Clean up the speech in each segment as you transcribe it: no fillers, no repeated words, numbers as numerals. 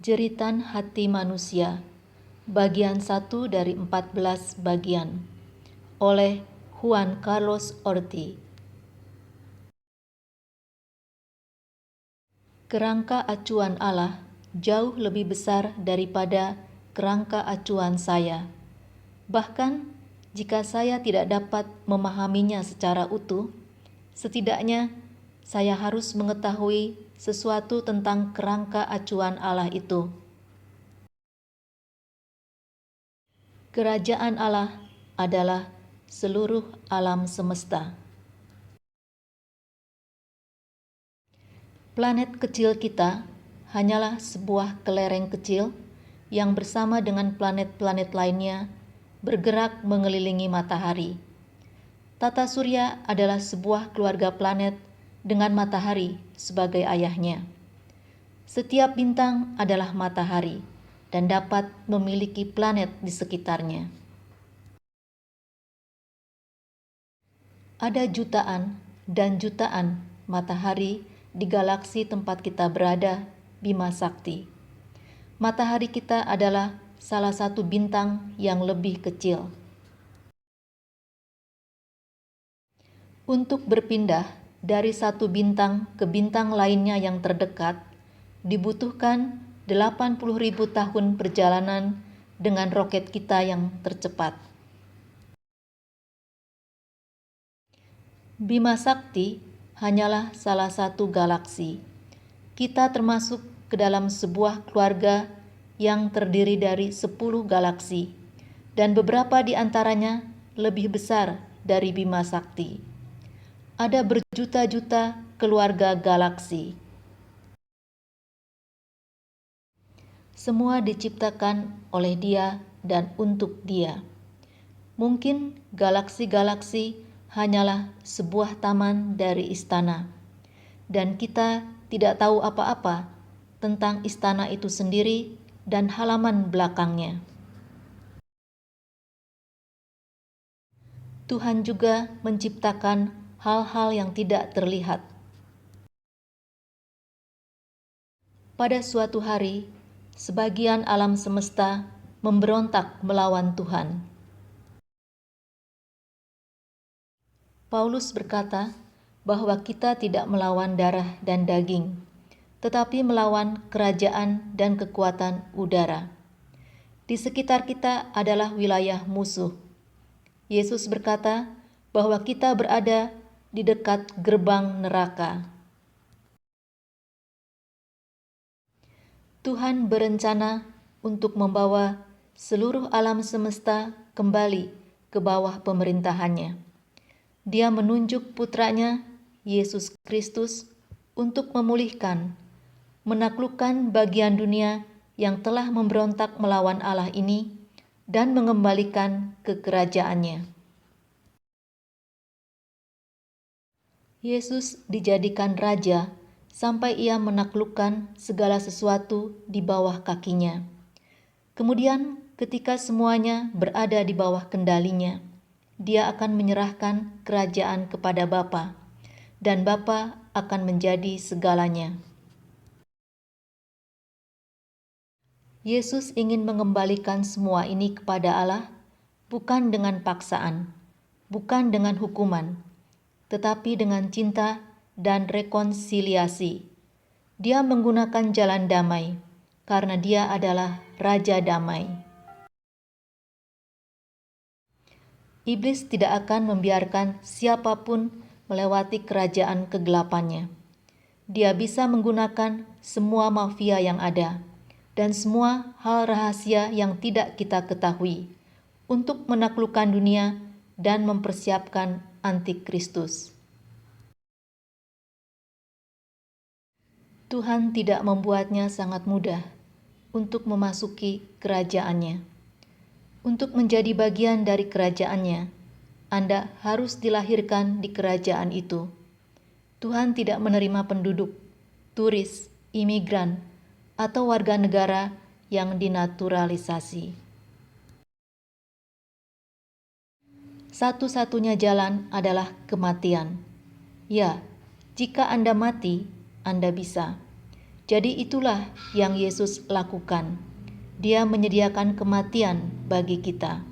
Jeritan Hati Manusia, bagian 1 dari 14 bagian, oleh Juan Carlos Orti. Kerangka acuan Allah jauh lebih besar daripada kerangka acuan saya. Bahkan, jika saya tidak dapat memahaminya secara utuh, setidaknya saya harus mengetahui sesuatu tentang kerangka acuan Allah itu. Kerajaan Allah adalah seluruh alam semesta. Planet kecil kita hanyalah sebuah kelereng kecil yang bersama dengan planet-planet lainnya bergerak mengelilingi matahari. Tata surya adalah sebuah keluarga planet dengan matahari sebagai ayahnya. Setiap bintang adalah matahari dan dapat memiliki planet di sekitarnya. Ada jutaan dan jutaan matahari di galaksi tempat kita berada, Bima Sakti. Matahari kita adalah salah satu bintang yang lebih kecil. Untuk berpindah dari satu bintang ke bintang lainnya yang terdekat, dibutuhkan 80.000 tahun perjalanan dengan roket kita yang tercepat. Bima Sakti hanyalah salah satu galaksi. Kita termasuk ke dalam sebuah keluarga yang terdiri dari 10 galaksi, dan beberapa di antaranya lebih besar dari Bima Sakti. Ada berjuta-juta keluarga galaksi. Semua diciptakan oleh Dia dan untuk Dia. Mungkin galaksi-galaksi hanyalah sebuah taman dari istana, dan kita tidak tahu apa-apa tentang istana itu sendiri dan halaman belakangnya. Tuhan juga menciptakan hal-hal yang tidak terlihat. Pada suatu hari, sebagian alam semesta memberontak melawan Tuhan. Paulus berkata bahwa kita tidak melawan darah dan daging, tetapi melawan kerajaan dan kekuatan udara. Di sekitar kita adalah wilayah musuh. Yesus berkata bahwa kita berada di dekat gerbang neraka. Tuhan berencana untuk membawa seluruh alam semesta kembali ke bawah pemerintahannya. Dia menunjuk putranya, Yesus Kristus, untuk memulihkan, menaklukkan bagian dunia yang telah memberontak melawan Allah ini dan mengembalikan ke kerajaannya. Yesus dijadikan raja sampai ia menaklukkan segala sesuatu di bawah kakinya. Kemudian ketika semuanya berada di bawah kendalinya, dia akan menyerahkan kerajaan kepada Bapa, dan Bapa akan menjadi segalanya. Yesus ingin mengembalikan semua ini kepada Allah, bukan dengan paksaan, bukan dengan hukuman, tetapi dengan cinta dan rekonsiliasi. Dia menggunakan jalan damai, karena Dia adalah Raja Damai. Iblis tidak akan membiarkan siapapun melewati kerajaan kegelapannya. Dia bisa menggunakan semua mafia yang ada dan semua hal rahasia yang tidak kita ketahui untuk menaklukkan dunia dan mempersiapkan Antikristus. Tuhan tidak membuatnya sangat mudah untuk memasuki kerajaannya. Untuk menjadi bagian dari kerajaannya, Anda harus dilahirkan di kerajaan itu. Tuhan tidak menerima penduduk, turis, imigran, atau warga negara yang dinaturalisasi. Satu-satunya jalan adalah kematian. Ya, jika Anda mati, Anda bisa. Jadi itulah yang Yesus lakukan. Dia menyediakan kematian bagi kita.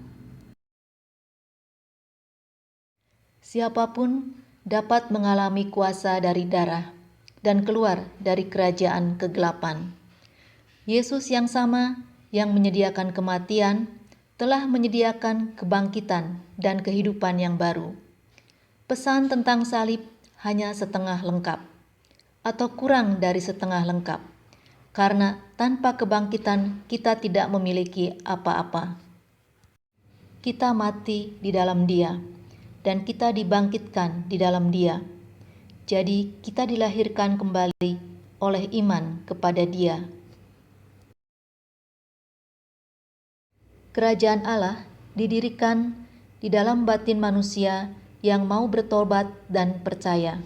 Siapapun dapat mengalami kuasa dari darah dan keluar dari kerajaan kegelapan. Yesus yang sama yang menyediakan kematian telah menyediakan kebangkitan dan kehidupan yang baru. Pesan tentang salib hanya setengah lengkap, atau kurang dari setengah lengkap, karena tanpa kebangkitan kita tidak memiliki apa-apa. Kita mati di dalam Dia, dan kita dibangkitkan di dalam Dia. Jadi kita dilahirkan kembali oleh iman kepada Dia. Kerajaan Allah didirikan di dalam batin manusia yang mau bertobat dan percaya.